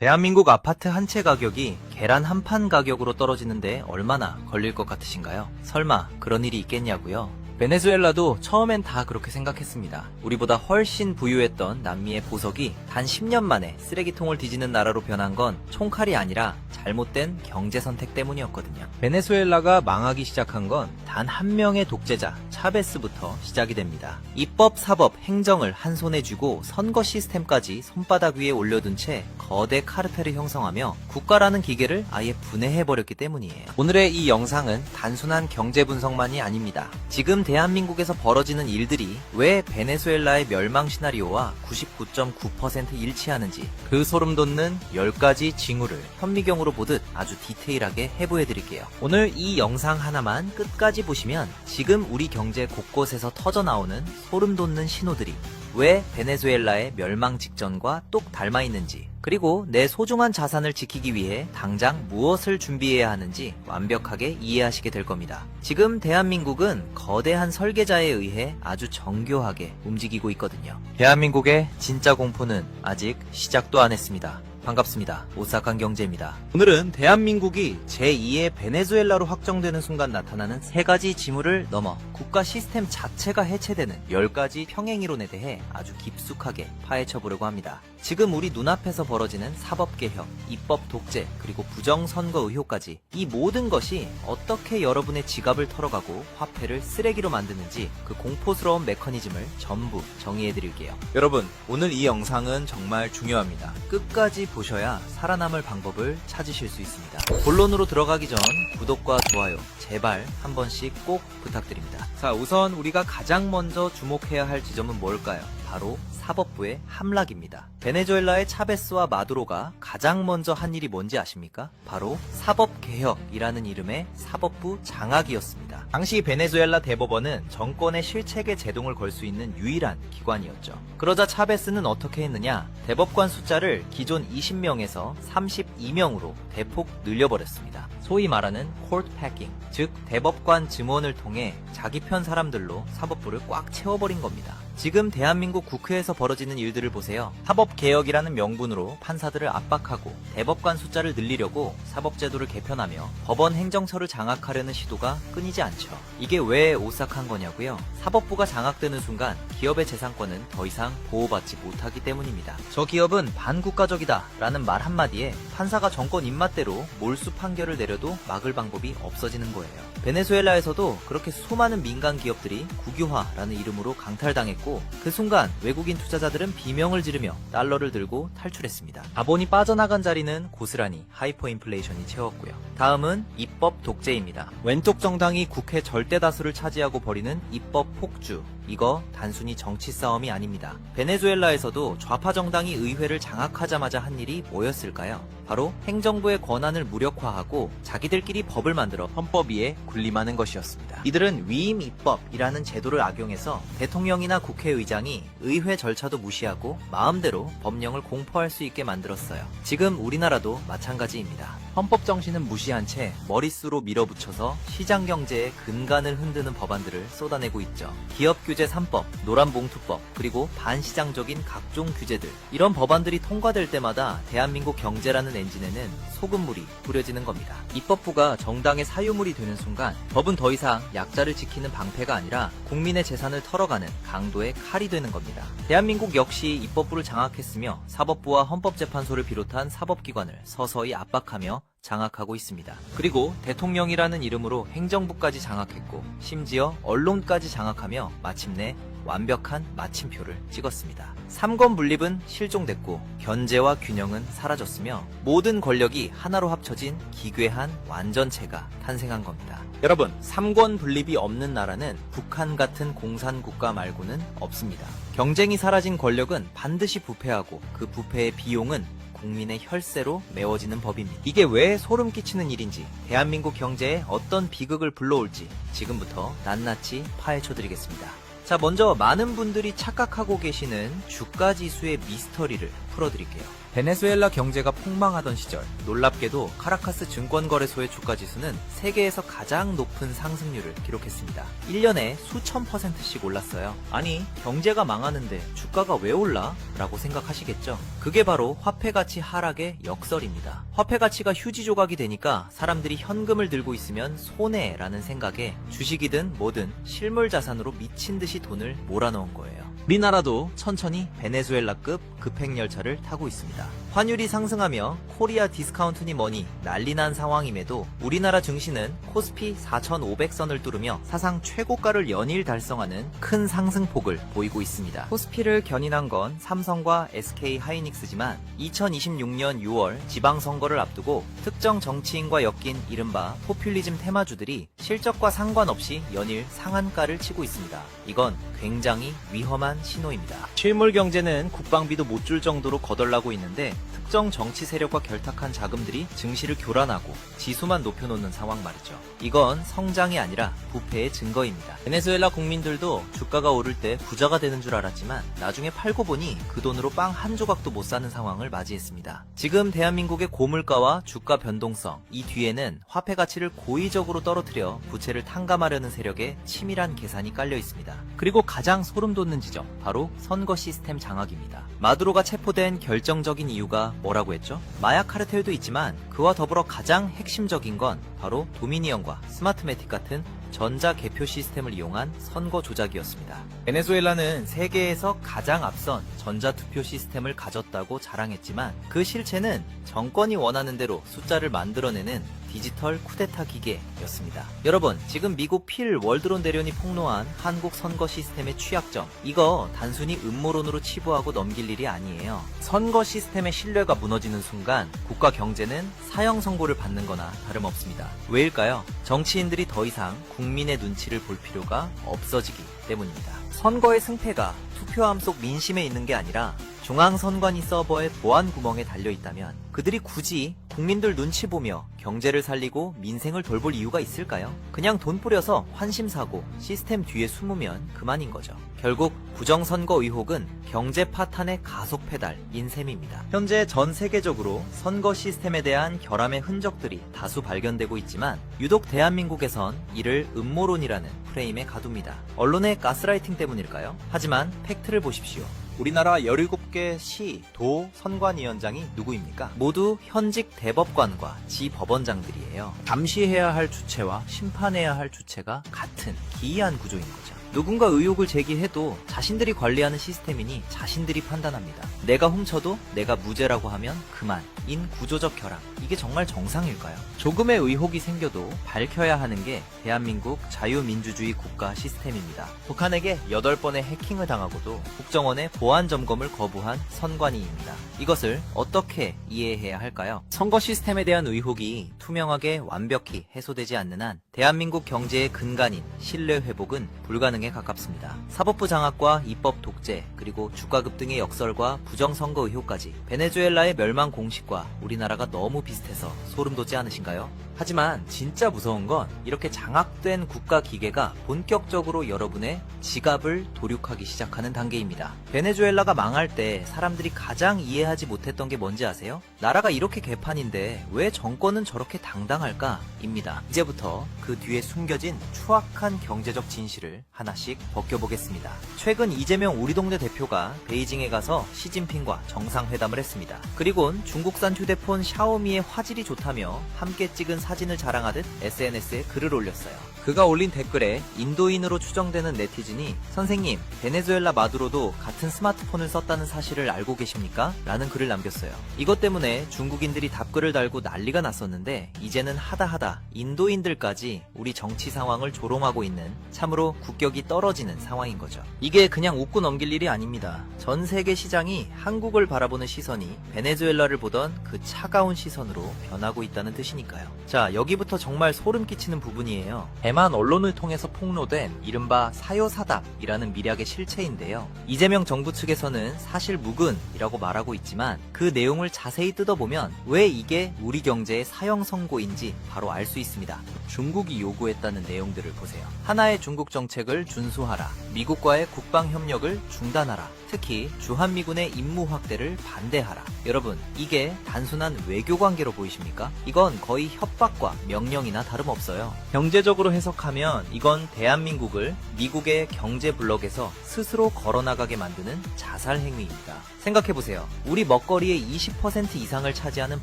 대한민국 아파트 한 채 가격이 계란 한 판 가격으로 떨어지는데 얼마나 걸릴 것 같으신가요? 설마 그런 일이 있겠냐고요? 베네수엘라도 처음엔 다 그렇게 생각했습니다. 우리보다 훨씬 부유했던 남미의 보석이 단 10년 만에 쓰레기통을 뒤지는 나라로 변한 건 총칼이 아니라 잘못된 경제 선택 때문이었거든요. 베네수엘라가 망하기 시작한 건 단 한 명의 독재자 차베스부터 시작이 됩니다. 입법, 사법, 행정을 한 손에 쥐고 선거 시스템까지 손바닥 위에 올려둔 채 거대 카르텔을 형성하며 국가라는 기계를 아예 분해해버렸기 때문이에요. 오늘의 이 영상은 단순한 경제 분석만이 아닙니다. 지금 대한민국에서 벌어지는 일들이 왜 베네수엘라의 멸망 시나리오와 99.9% 일치하는지 그 소름 돋는 10가지 징후를 현미경으로 보듯 아주 디테일하게 해부해드릴게요. 오늘 이 영상 하나만 끝까지 보시면 지금 우리 경제 곳곳에서 터져나오는 소름 돋는 신호들이 왜 베네수엘라의 멸망 직전과 똑 닮아 있는지, 그리고 내 소중한 자산을 지키기 위해 당장 무엇을 준비해야 하는지 완벽하게 이해하시게 될 겁니다. 지금 대한민국은 거대한 설계자에 의해 아주 정교하게 움직이고 있거든요. 대한민국의 진짜 공포는 아직 시작도 안 했습니다. 반갑습니다. 오싹한 경제입니다. 오늘은 대한민국이 제2의 베네수엘라로 확정되는 순간 나타나는 3가지 징후를 넘어 국가 시스템 자체가 해체되는 10가지 평행이론에 대해 아주 깊숙하게 파헤쳐보려고 합니다. 지금 우리 눈앞에서 벌어지는 사법개혁, 입법 독재, 그리고 부정선거 의혹까지 이 모든 것이 어떻게 여러분의 지갑을 털어가고 화폐를 쓰레기로 만드는지 그 공포스러운 메커니즘을 전부 정의해드릴게요. 여러분, 오늘 이 영상은 정말 중요합니다. 끝까지 보셔야 살아남을 방법을 찾으실 수 있습니다. 본론으로 들어가기 전 구독과 좋아요 제발 한 번씩 꼭 부탁드립니다. 자, 우선 우리가 가장 먼저 주목해야 할 지점은 뭘까요? 바로 사법부의 함락입니다. 베네수엘라의 차베스와 마두로가 가장 먼저 한 일이 뭔지 아십니까? 바로 사법개혁이라는 이름의 사법부 장악이었습니다. 당시 베네수엘라 대법원은 정권의 실책에 제동을 걸 수 있는 유일한 기관이었죠. 그러자 차베스는 어떻게 했느냐? 대법관 숫자를 기존 20명에서 32명으로 대폭 늘려버렸습니다. 소위 말하는 코트 패킹, 즉 대법관 증원을 통해 자기 편 사람들로 사법부를 꽉 채워버린 겁니다. 지금 대한민국 국회에서 벌어지는 일들을 보세요. 사법개혁이라는 명분으로 판사들을 압박하고 대법관 숫자를 늘리려고 사법제도를 개편하며 법원 행정처를 장악하려는 시도가 끊이지 않죠. 이게 왜 오싹한 거냐고요? 사법부가 장악되는 순간 기업의 재산권은 더 이상 보호받지 못하기 때문입니다. 저 기업은 반국가적이다 라는 말 한마디에 판사가 정권 입맛대로 몰수 판결을 내려도 막을 방법이 없어지는 거예요. 베네수엘라에서도 그렇게 수많은 민간 기업들이 국유화라는 이름으로 강탈당했고 그 순간 외국인 투자자들은 비명을 지르며 달러를 들고 탈출했습니다. 자본이 빠져나간 자리는 고스란히 하이퍼 인플레이션이 채웠고요. 다음은 입법 독재입니다. 왼쪽 정당이 국회 절대 다수를 차지하고 벌이는 입법 폭주. 이거 단순히 정치 싸움이 아닙니다. 베네수엘라에서도 좌파 정당이 의회를 장악하자마자 한 일이 뭐였을까요? 바로 행정부의 권한을 무력화하고 자기들끼리 법을 만들어 헌법 위에 군림하는 것이었습니다. 이들은 위임 입법이라는 제도를 악용해서 대통령이나 국회의장이 의회 절차도 무시하고 마음대로 법령을 공포할 수 있게 만들었어요. 지금 우리나라도 마찬가지입니다. 헌법 정신은 무시한 채 머릿수로 밀어붙여서 시장 경제의 근간을 흔드는 법안들을 쏟아내고 있죠. 기업 규제 3법, 노란봉투법, 그리고 반시장적인 각종 규제들. 이런 법안들이 통과될 때마다 대한민국 경제라는 엔진에는 소금물이 뿌려지는 겁니다. 입법부가 정당의 사유물이 되는 순간 법은 더 이상 약자를 지키는 방패가 아니라 국민의 재산을 털어가는 강도의 칼이 되는 겁니다. 대한민국 역시 입법부를 장악했으며 사법부와 헌법재판소를 비롯한 사법기관을 서서히 압박하며 장악하고 있습니다. 그리고 대통령이라는 이름으로 행정부까지 장악했고 심지어 언론까지 장악하며 마침내 완벽한 마침표를 찍었습니다. 삼권 분립은 실종됐고 견제와 균형은 사라졌으며 모든 권력이 하나로 합쳐진 기괴한 완전체가 탄생한 겁니다. 여러분, 삼권 분립이 없는 나라는 북한 같은 공산국가 말고는 없습니다. 경쟁이 사라진 권력은 반드시 부패하고 그 부패의 비용은 국민의 혈세로 메워지는 법입니다. 이게 왜 소름 끼치는 일인지, 대한민국 경제에 어떤 비극을 불러올지 지금부터 낱낱이 파헤쳐드리겠습니다. 자, 먼저 많은 분들이 착각하고 계시는 주가지수의 미스터리를 풀어드릴게요. 베네수엘라 경제가 폭망하던 시절, 놀랍게도 카라카스 증권거래소의 주가지수는 세계에서 가장 높은 상승률을 기록했습니다. 1년에 수천 %씩 올랐어요. 아니, 경제가 망하는데 주가가 왜 올라? 라고 생각하시겠죠? 그게 바로 화폐가치 하락의 역설입니다. 화폐가치가 휴지 조각이 되니까 사람들이 현금을 들고 있으면 손해라는 생각에 주식이든 뭐든 실물 자산으로 미친 듯이 돈을 몰아넣은 거예요. 우리나라도 천천히 베네수엘라급 급행열차를 타고 있습니다. 환율이 상승하며 코리아 디스카운트니 뭐니 난리난 상황임에도 우리나라 증시는 코스피 4,500선을 뚫으며 사상 최고가를 연일 달성하는 큰 상승폭을 보이고 있습니다. 코스피를 견인한 건 삼성과 SK 하이닉스지만 2026년 6월 지방선거를 앞두고 특정 정치인과 엮인 이른바 포퓰리즘 테마주들이 실적과 상관없이 연일 상한가를 치고 있습니다. 이건 굉장히 위험한 신호입니다. 실물 경제는 국방비도 못 줄 정도로 거덜나고 있는데 특정 정치 세력과 결탁한 자금들이 증시를 교란하고 지수만 높여놓는 상황 말이죠. 이건 성장이 아니라 부패의 증거입니다. 베네수엘라 국민들도 주가가 오를 때 부자가 되는 줄 알았지만 나중에 팔고 보니 그 돈으로 빵 한 조각도 못 사는 상황을 맞이했습니다. 지금 대한민국의 고물가와 주가 변동성, 이 뒤에는 화폐 가치를 고의적으로 떨어뜨려 부채를 탕감하려는 세력의 치밀한 계산이 깔려 있습니다. 그리고 가장 소름 돋는 지점, 바로 선거 시스템 장악입니다. 마두로가 체포된 결정적인 이유가 뭐라고 했죠? 마약 카르텔도 있지만 그와 더불어 가장 핵심적인 건 바로 도미니언과 스마트매틱 같은 전자 개표 시스템을 이용한 선거 조작이었습니다. 베네수엘라는 세계에서 가장 앞선 전자투표 시스템을 가졌다고 자랑했지만 그 실체는 정권이 원하는 대로 숫자를 만들어내는 디지털 쿠데타 기계였습니다. 여러분, 지금 미국 필 월드론 대련이 폭로한 한국 선거 시스템의 취약점, 이거 단순히 음모론으로 치부하고 넘길 일이 아니에요. 선거 시스템의 신뢰가 무너지는 순간 국가 경제는 사형 선고를 받는 거나 다름없습니다. 왜일까요? 정치인들이 더 이상 국민의 눈치를 볼 필요가 없어지기 때문입니다. 선거의 승패가 투표함 속 민심에 있는 게 아니라 중앙선관위 서버의 보안 구멍에 달려있다면 그들이 굳이 국민들 눈치 보며 경제를 살리고 민생을 돌볼 이유가 있을까요? 그냥 돈 뿌려서 환심 사고 시스템 뒤에 숨으면 그만인 거죠. 결국 부정선거 의혹은 경제 파탄의 가속 페달인 셈입니다. 현재 전 세계적으로 선거 시스템에 대한 결함의 흔적들이 다수 발견되고 있지만 유독 대한민국에선 이를 음모론이라는 프레임에 가둡니다. 언론의 가스라이팅 때문일까요? 하지만 팩트를 보십시오. 우리나라 17개 시, 도, 선관위원장이 누구입니까? 모두 현직 대법관과 지법원장들이에요. 감시해야 할 주체와 심판해야 할 주체가 같은 기이한 구조인 거죠. 누군가 의혹을 제기해도 자신들이 관리하는 시스템이니 자신들이 판단합니다. 내가 훔쳐도 내가 무죄라고 하면 그만인 구조적 결함, 이게 정말 정상일까요? 조금의 의혹이 생겨도 밝혀야 하는 게 대한민국 자유민주주의 국가 시스템입니다. 북한에게 8번의 해킹을 당하고도 국정원의 보안 점검을 거부한 선관위입니다. 이것을 어떻게 이해해야 할까요? 선거 시스템에 대한 의혹이 투명하게 완벽히 해소되지 않는 한 대한민국 경제의 근간인 신뢰 회복은 불가능해 가깝습니다. 사법부 장악과 입법 독재, 그리고 주가 급등의 역설과 부정선거 의혹까지 베네수엘라의 멸망 공식과 우리나라가 너무 비슷해서 소름 돋지 않으신가요? 하지만 진짜 무서운 건 이렇게 장악된 국가 기계가 본격적으로 여러분의 지갑을 도륙하기 시작하는 단계입니다. 베네수엘라가 망할 때 사람들이 가장 이해하지 못했던 게 뭔지 아세요? 나라가 이렇게 개판인데 왜 정권은 저렇게 당당할까? 입니다. 이제부터 그 뒤에 숨겨진 추악한 경제적 진실을 하나씩 벗겨보겠습니다. 최근 이재명 우리 동네 대표가 베이징에 가서 시진핑과 정상회담을 했습니다. 그리곤 중국산 휴대폰 샤오미의 화질이 좋다며 함께 찍은 사진을 자랑하듯 SNS에 글을 올렸어요. 그가 올린 댓글에 인도인으로 추정되는 네티즌이 선생님, 베네수엘라 마두로도 같은 스마트폰을 썼다는 사실을 알고 계십니까? 라는 글을 남겼어요. 이것 때문에 중국인들이 답글을 달고 난리가 났었는데 이제는 하다하다 인도인들까지 우리 정치 상황을 조롱하고 있는 참으로 국격이 떨어지는 상황인 거죠. 이게 그냥 웃고 넘길 일이 아닙니다. 전 세계 시장이 한국을 바라보는 시선이 베네수엘라를 보던 그 차가운 시선으로 변하고 있다는 뜻이니까요. 자, 여기부터 정말 소름 끼치는 부분이에요. 대만 언론을 통해서 폭로된 이른바 사요사답이라는 밀약의 실체인데요. 이재명 정부 측에서는 사실 무근이라고 말하고 있지만 그 내용을 자세히 뜯어보면 왜 이게 우리 경제의 사형 선고인지 바로 알 수 있습니다. 중국이 요구했다는 내용들을 보세요. 하나의 중국 정책을 준수하라. 미국과의 국방 협력을 중단하라. 특히 주한미군의 임무 확대를 반대하라. 여러분, 이게 단순한 외교 관계로 보이십니까? 이건 거의 협박과 명령이나 다름없어요. 경제적으로 해석하면 이건 대한민국을 미국의 경제 블록에서 스스로 걸어나가게 만드는 자살 행위입니다. 생각해보세요. 우리 먹거리의 20% 이상을 차지하는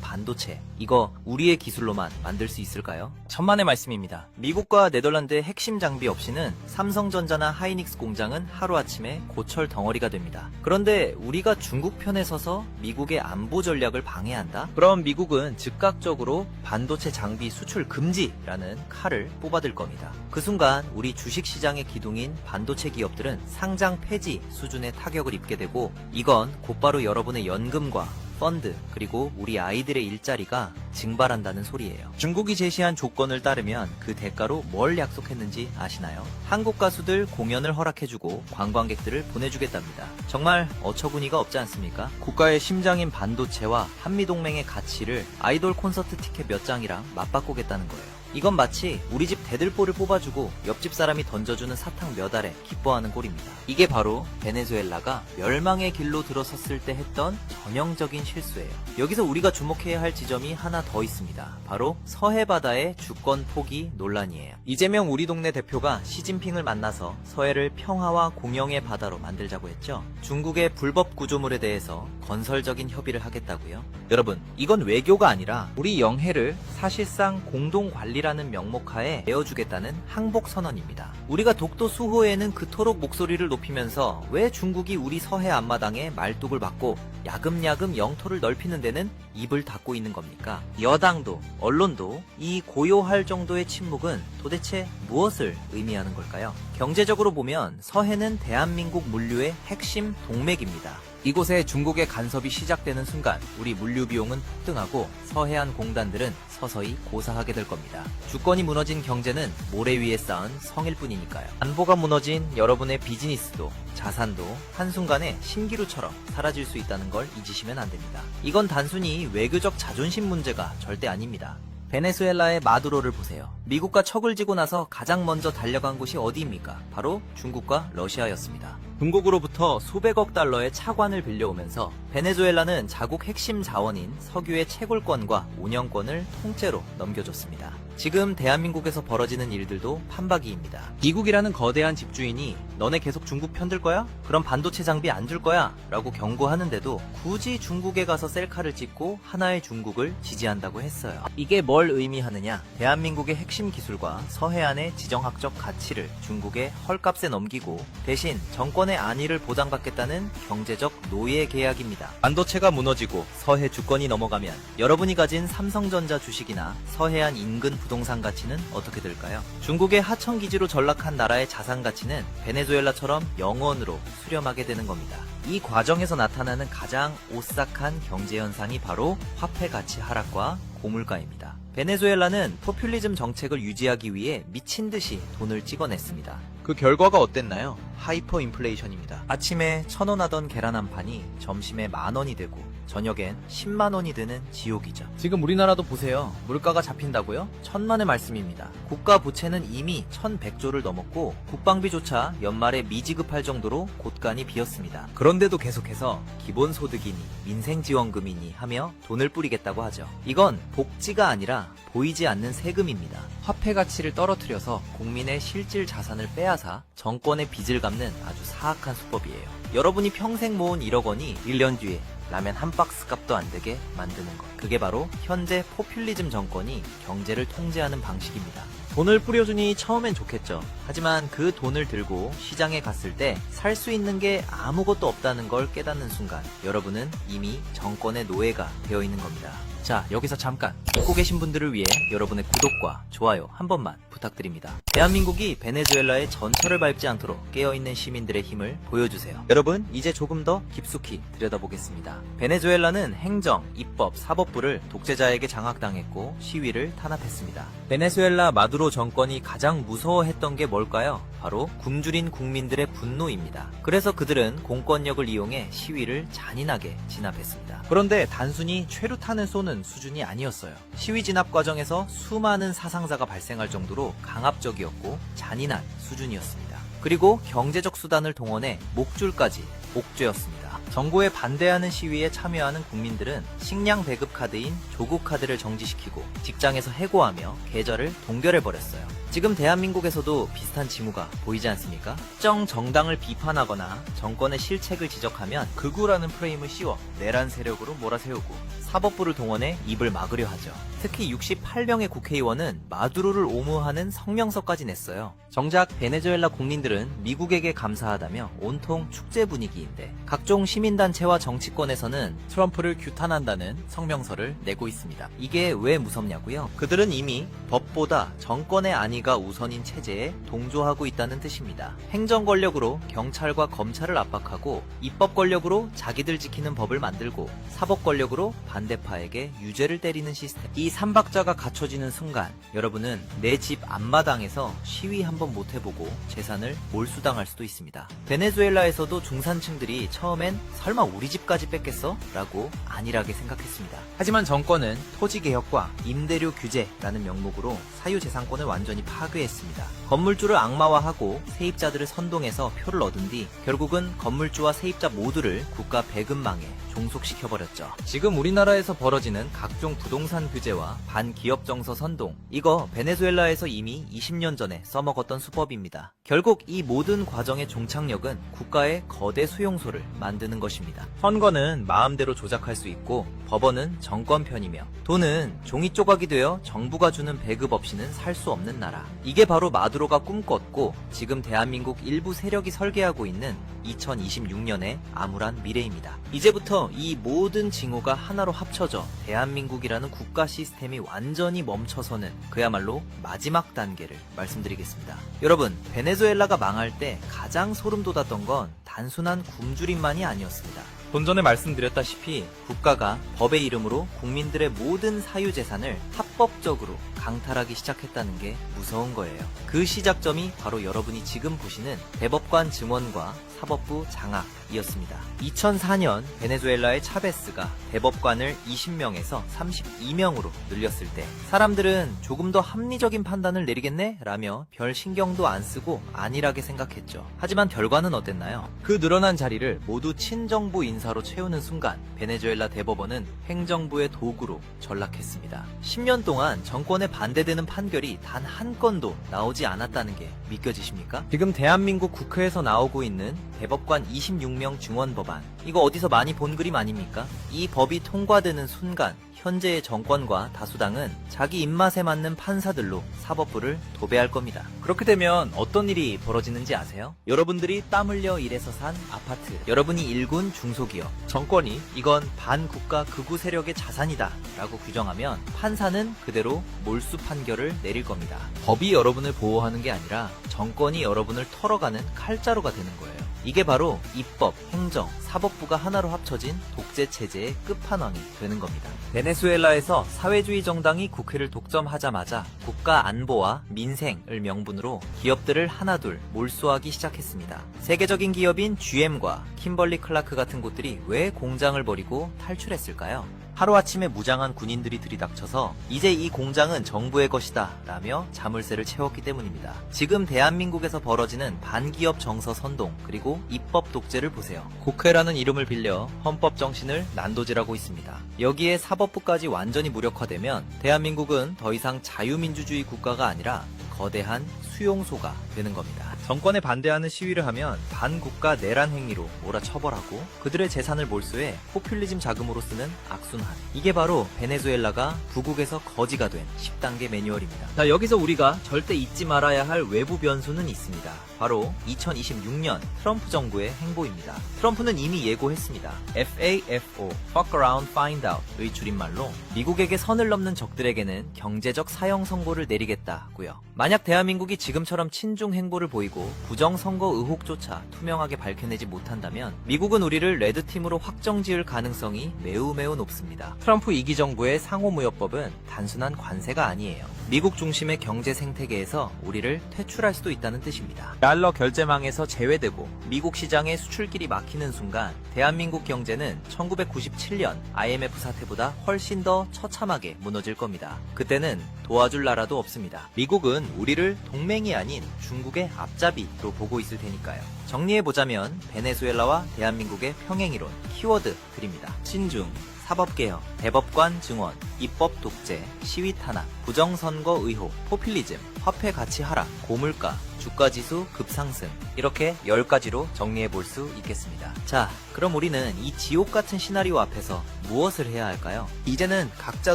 반도체, 이거 우리의 기술로만 만들 수 있을까요? 천만의 말씀입니다. 미국과 네덜란드의 핵심 장비 없이는 삼성전자나 하이닉스 공장은 하루아침에 고철 덩어리가 됩니다. 그런데 우리가 중국 편에 서서 미국의 안보 전략을 방해한다? 그럼 미국은 즉각적으로 반도체 장비 수출 금지라는 칼을 뽑아들 겁니다. 그 순간 우리 주식시장의 기둥인 반도체 기업들은 상장 폐지 수준의 타격을 입게 되고, 이건 곧바로 여러분의 연금과 펀드, 그리고 우리 아이들의 일자리가 증발한다는 소리예요. 중국이 제시한 조건을 따르면 그 대가로 뭘 약속했는지 아시나요? 한국 가수들 공연을 허락해주고 관광객들을 보내주겠답니다. 정말 어처구니가 없지 않습니까? 국가의 심장인 반도체와 한미동맹의 가치를 아이돌 콘서트 티켓 몇 장이랑 맞바꾸겠다는 거예요. 이건 마치 우리 집 대들보를 뽑아주고 옆집 사람이 던져주는 사탕 몇 알에 기뻐하는 꼴입니다. 이게 바로 베네수엘라가 멸망의 길로 들어섰을 때 했던 전형적인 실수예요. 여기서 우리가 주목해야 할 지점이 하나 더 있습니다. 바로 서해바다의 주권 포기 논란이에요. 이재명 우리 동네 대표가 시진핑을 만나서 서해를 평화와 공영의 바다로 만들자고 했죠. 중국의 불법 구조물에 대해서 건설적인 협의를 하겠다고요. 여러분, 이건 외교가 아니라 우리 영해를 사실상 공동 관리라는 명목하에 내어주겠다는 항복 선언입니다. 우리가 독도 수호에는 그토록 목소리를 높이면서 왜 중국이 우리 서해 앞마당에 말뚝을 박고 야금야금 영토를 넓히는 데는 입을 닫고 있는 겁니까? 여당도 언론도 이 고요할 정도의 침묵은 도대체 무엇을 의미하는 걸까요? 경제적으로 보면 서해는 대한민국 물류의 핵심 동맥입니다. 이곳에 중국의 간섭이 시작되는 순간 우리 물류 비용은 폭등하고 서해안 공단들은 서서히 고사하게 될 겁니다. 주권이 무너진 경제는 모래 위에 쌓은 성일 뿐이니까요. 안보가 무너진 여러분의 비즈니스도 자산도 한순간에 신기루처럼 사라질 수 있다는 걸 잊으시면 안 됩니다. 이건 단순히 외교적 자존심 문제가 절대 아닙니다. 베네수엘라의 마두로를 보세요. 미국과 척을 지고 나서 가장 먼저 달려간 곳이 어디입니까? 바로 중국과 러시아였습니다. 중국으로부터 수백억 달러의 차관을 빌려오면서 베네수엘라는 자국 핵심 자원인 석유의 채굴권과 운영권을 통째로 넘겨줬습니다. 지금 대한민국에서 벌어지는 일들도 판박이입니다. 미국이라는 거대한 집주인이 너네 계속 중국 편들 거야? 그럼 반도체 장비 안 줄 거야? 라고 경고하는데도 굳이 중국에 가서 셀카를 찍고 하나의 중국을 지지한다고 했어요. 이게 뭘 의미하느냐? 대한민국의 핵심 기술과 서해안의 지정학적 가치를 중국에 헐값에 넘기고 대신 정권의 안위를 보장받겠다는 경제적 노예 계약입니다. 반도체가 무너지고 서해 주권이 넘어가면 여러분이 가진 삼성전자 주식이나 서해안 인근 부동산 가치는 어떻게 될까요? 중국의 하청기지로 전락한 나라의 자산 가치는 베네수엘라처럼 영원으로 수렴하게 되는 겁니다. 이 과정에서 나타나는 가장 오싹한 경제 현상이 바로 화폐 가치 하락과 고물가입니다. 베네수엘라는 포퓰리즘 정책을 유지하기 위해 미친 듯이 돈을 찍어냈습니다. 그 결과가 어땠나요? 하이퍼 인플레이션입니다. 아침에 1,000원 하던 계란 한 판이 점심에 10,000원이 되고 저녁엔 10만원이 되는 지옥이죠. 지금 우리나라도 보세요. 물가가 잡힌다고요? 천만의 말씀입니다. 국가 부채는 이미 1,100조를 넘었고 국방비조차 연말에 미지급할 정도로 곳간이 비었습니다. 그런데도 계속해서 기본소득이니 민생지원금이니 하며 돈을 뿌리겠다고 하죠. 이건 복지가 아니라 보이지 않는 세금입니다. 화폐 가치를 떨어뜨려서 국민의 실질 자산을 빼앗아 정권의 빚을 갚는 아주 사악한 수법이에요. 여러분이 평생 모은 1억 원이 1년 뒤에 라면 한 박스 값도 안 되게 만드는 것. 그게 바로 현재 포퓰리즘 정권이 경제를 통제하는 방식입니다. 돈을 뿌려주니 처음엔 좋겠죠. 하지만 그 돈을 들고 시장에 갔을 때 살 수 있는 게 아무것도 없다는 걸 깨닫는 순간 여러분은 이미 정권의 노예가 되어 있는 겁니다. 자, 여기서 잠깐 듣고 계신 분들을 위해 여러분의 구독과 좋아요 한 번만 부탁드립니다. 대한민국이 베네수엘라의 전철을 밟지 않도록 깨어있는 시민들의 힘을 보여주세요. 여러분, 이제 조금 더 깊숙이 들여다보겠습니다. 베네수엘라는 행정, 입법, 사법부를 독재자에게 장악당했고 시위를 탄압했습니다. 베네수엘라 마두로 정권이 가장 무서워했던 게 뭘까요? 바로 굶주린 국민들의 분노입니다. 그래서 그들은 공권력을 이용해 시위를 잔인하게 진압했습니다. 그런데 단순히 최루탄을 쏘는 수준이 아니었어요. 시위 진압 과정에서 수많은 사상자가 발생할 정도로 강압적이었고 잔인한 수준이었습니다. 그리고 경제적 수단을 동원해 목줄까지 옥죄였습니다. 정부에 반대하는 시위에 참여하는 국민들은 식량 배급 카드인 조국 카드를 정지시키고 직장에서 해고하며 계좌를 동결해버렸어요. 지금 대한민국에서도 비슷한 징후가 보이지 않습니까? 특정 정당을 비판하거나 정권의 실책을 지적하면 극우라는 프레임을 씌워 내란 세력으로 몰아세우고 사법부를 동원해 입을 막으려 하죠. 특히 68명의 국회의원은 마두로를 옹호하는 성명서까지 냈어요. 정작 베네수엘라 국민들은 미국에게 감사하다며 온통 축제 분위기인데 각종 시민단체와 정치권에서는 트럼프를 규탄한다는 성명서를 내고 있습니다. 이게 왜 무섭냐고요? 그들은 이미 법보다 정권의 안위가 우선인 체제에 동조하고 있다는 뜻입니다. 행정 권력으로 경찰과 검찰을 압박하고 입법 권력으로 자기들 지키는 법을 만들고 사법 권력으로 반대파에게 유죄를 때리는 시스템. 이 삼박자가 갖춰지는 순간 여러분은 내 집 앞마당에서 시위 한번 못 해보고 재산을 몰수당할 수도 있습니다. 베네수엘라에서도 중산층들이 처음엔 설마 우리 집까지 뺏겠어? 라고 안일하게 생각했습니다. 하지만 정권은 토지개혁과 임대료 규제라는 명목으로 사유재산권을 완전히 파괴했습니다. 건물주를 악마화하고 세입자들을 선동해서 표를 얻은 뒤 결국은 건물주와 세입자 모두를 국가 배급망에 종속시켜버렸죠. 지금 우리나라에서 벌어지는 각종 부동산 규제와 반기업 정서 선동, 이거 베네수엘라에서 이미 20년 전에 써먹었던 수법입니다. 결국 이 모든 과정의 종착역은 국가의 거대 수용소를 만드는 것입니다. 선거는 마음대로 조작할 수 있고 법원은 정권 편이며 돈은 종이 조각이 되어 정부가 주는 배급 없이는 살 수 없는 나라. 이게 바로 마두로가 꿈꿨고 지금 대한민국 일부 세력이 설계하고 있는 2026년의 암울한 미래입니다. 이제부터 이 모든 징후가 하나로 합쳐져 대한민국이라는 국가 시스템이 완전히 멈춰서는 그야말로 마지막 단계를 말씀드리겠습니다. 여러분, 베네수엘라가 망할 때 가장 소름 돋았던 건 단순한 굶주림만이 아니었습니다. 좀 전에 말씀드렸다시피 국가가 법의 이름으로 국민들의 모든 사유재산을 합법적으로 강탈하기 시작했다는 게 무서운 거예요. 그 시작점이 바로 여러분이 지금 보시는 대법관 증원과 사법부 장악이었습니다. 2004년 베네수엘라의 차베스가 대법관을 20명에서 32명으로 늘렸을 때 사람들은 조금 더 합리적인 판단을 내리겠네? 라며 별 신경도 안 쓰고 안일하게 생각했죠. 하지만 결과는 어땠나요? 그 늘어난 자리를 모두 친정부 인사로 채우는 순간 베네수엘라 대법원은 행정부의 도구로 전락했습니다. 10년 동안 정권에 반대되는 판결이 단 한 건도 나오지 않았다는 게 믿겨지십니까? 지금 대한민국 국회에서 나오고 있는 대법관 26명 증원 법안, 이거 어디서 많이 본 그림 아닙니까? 이 법이 통과되는 순간 현재의 정권과 다수당은 자기 입맛에 맞는 판사들로 사법부를 도배할 겁니다. 그렇게 되면 어떤 일이 벌어지는지 아세요? 여러분들이 땀 흘려 일해서 산 아파트, 여러분이 일군 중소기업, 정권이 이건 반국가 극우 세력의 자산이다 라고 규정하면 판사는 그대로 몰수 판결을 내릴 겁니다. 법이 여러분을 보호하는 게 아니라 정권이 여러분을 털어가는 칼자루가 되는 거예요. 이게 바로 입법, 행정, 사법부가 하나로 합쳐진 독재 체제의 끝판왕이 되는 겁니다. 베네수엘라에서 사회주의 정당이 국회를 독점하자마자 국가 안보와 민생을 명분으로 기업들을 하나둘 몰수하기 시작했습니다. 세계적인 기업인 GM과 킴벌리 클라크 같은 곳들이 왜 공장을 버리고 탈출했을까요? 하루아침에 무장한 군인들이 들이닥쳐서 이제 이 공장은 정부의 것이다 라며 자물쇠를 채웠기 때문입니다. 지금 대한민국에서 벌어지는 반기업 정서 선동 그리고 입법 독재를 보세요. 국회라는 이름을 빌려 헌법 정신을 난도질하고 있습니다. 여기에 사법부까지 완전히 무력화되면 대한민국은 더 이상 자유민주주의 국가가 아니라 거대한 수용소가 되는 겁니다. 정권에 반대하는 시위를 하면 반국가 내란 행위로 몰아처벌하고 그들의 재산을 몰수해 포퓰리즘 자금으로 쓰는 악순환. 이게 바로 베네수엘라가 부국에서 거지가 된 10단계 매뉴얼입니다. 자, 여기서 우리가 절대 잊지 말아야 할 외부 변수는 있습니다. 바로 2026년 트럼프 정부의 행보입니다. 트럼프는 이미 예고했습니다. FAFO, Fuck Around Find Out의 줄임말로 미국에게 선을 넘는 적들에게는 경제적 사형 선고를 내리겠다고요. 만약 대한민국이 지금처럼 친중 행보를 보이고 부정선거 의혹조차 투명하게 밝혀내지 못한다면 미국은 우리를 레드팀으로 확정지을 가능성이 매우 높습니다. 트럼프 2기 정부의 상호무역법은 단순한 관세가 아니에요. 미국 중심의 경제 생태계에서 우리를 퇴출할 수도 있다는 뜻입니다. 달러 결제망에서 제외되고 미국 시장의 수출길이 막히는 순간 대한민국 경제는 1997년 IMF 사태보다 훨씬 더 처참하게 무너질 겁니다. 그때는 도와줄 나라도 없습니다. 미국은 우리를 동맹이 아닌 중국의 앞잡이로 보고 있을 테니까요. 정리해보자면 베네수엘라와 대한민국의 평행이론, 키워드 드립니다. 친중, 사법개혁, 대법관 증원, 입법 독재, 시위 탄압, 부정선거 의혹, 포퓰리즘, 화폐 가치 하락, 고물가, 주가지수 급상승, 이렇게 10가지로 정리해볼 수 있겠습니다. 자, 그럼 우리는 이 지옥 같은 시나리오 앞에서 무엇을 해야 할까요? 이제는 각자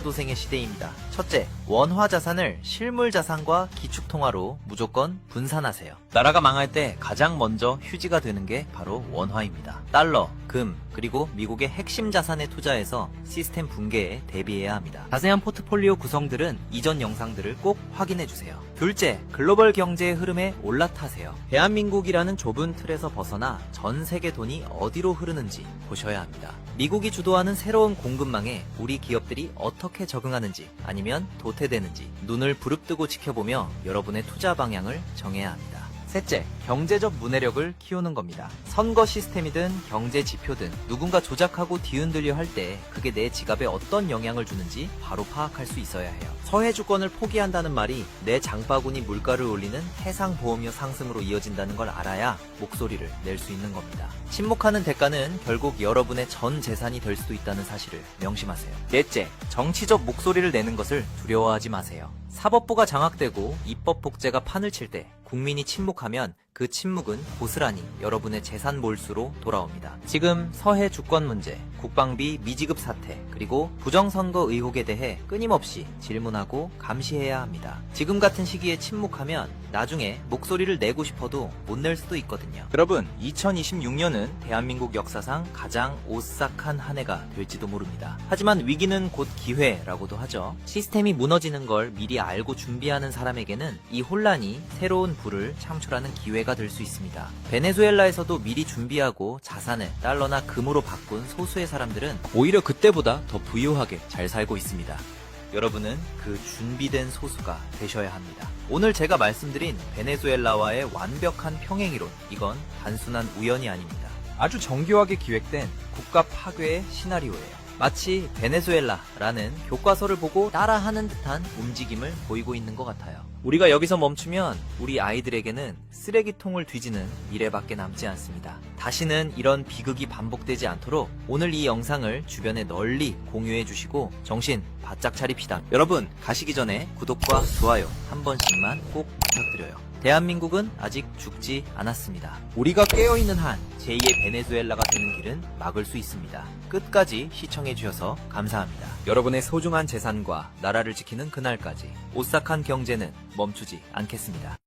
도생의 시대입니다. 첫째, 원화 자산을 실물 자산과 기축통화로 무조건 분산하세요. 나라가 망할 때 가장 먼저 휴지가 되는 게 바로 원화입니다. 달러, 금, 그리고 미국의 핵심 자산에 투자해서 시스템 붕괴에 대비해야 합니다. 자세한 포트폴리오 구성들은 이전 영상들을 꼭 확인해주세요. 둘째, 글로벌 경제의 흐름에 올라타세요. 대한민국이라는 좁은 틀에서 벗어나 전 세계 돈이 어디로 흐르는지 보셔야 합니다. 미국이 주도하는 새로운 공급망에 우리 기업들이 어떻게 적응하는지 아니면 도태되는지 눈을 부릅뜨고 지켜보며 여러분의 투자 방향을 정해야 합니다. 셋째, 경제적 문해력을 키우는 겁니다. 선거 시스템이든 경제 지표든 누군가 조작하고 뒤흔들려 할 때 그게 내 지갑에 어떤 영향을 주는지 바로 파악할 수 있어야 해요. 서해 주권을 포기한다는 말이 내 장바구니 물가를 올리는 해상보험료 상승으로 이어진다는 걸 알아야 목소리를 낼 수 있는 겁니다. 침묵하는 대가는 결국 여러분의 전 재산이 될 수도 있다는 사실을 명심하세요. 넷째, 정치적 목소리를 내는 것을 두려워하지 마세요. 사법부가 장악되고 입법 복제가 판을 칠 때 국민이 침묵하면 그 침묵은 고스란히 여러분의 재산 몰수로 돌아옵니다. 지금 서해 주권 문제, 국방비 미지급 사태, 그리고 부정선거 의혹에 대해 끊임없이 질문하고 감시해야 합니다. 지금 같은 시기에 침묵하면 나중에 목소리를 내고 싶어도 못 낼 수도 있거든요. 여러분, 2026년은 대한민국 역사상 가장 오싹한 한 해가 될지도 모릅니다. 하지만 위기는 곧 기회라고도 하죠. 시스템이 무너지는 걸 미리 알고 준비하는 사람에게는 이 혼란이 새로운 부를 창출하는 기회가 될 수 있습니다. 베네수엘라에서도 미리 준비하고 자산을 달러나 금으로 바꾼 소수의 사람들은 오히려 그때보다 더 부유하게 잘 살고 있습니다. 여러분은 그 준비된 소수가 되셔야 합니다. 오늘 제가 말씀드린 베네수엘라와의 완벽한 평행이론, 이건 단순한 우연이 아닙니다. 아주 정교하게 기획된 국가 파괴의 시나리오예요. 마치 베네수엘라라는 교과서를 보고 따라하는 듯한 움직임을 보이고 있는 것 같아요. 우리가 여기서 멈추면 우리 아이들에게는 쓰레기통을 뒤지는 미래밖에 남지 않습니다. 다시는 이런 비극이 반복되지 않도록 오늘 이 영상을 주변에 널리 공유해 주시고 정신 바짝 차립시다. 여러분, 가시기 전에 구독과 좋아요 한 번씩만 꼭 부탁드려요. 대한민국은 아직 죽지 않았습니다. 우리가 깨어있는 한 제2의 베네수엘라가 되는 길은 막을 수 있습니다. 끝까지 시청해주셔서 감사합니다. 여러분의 소중한 재산과 나라를 지키는 그날까지 오싹한 경제는 멈추지 않겠습니다.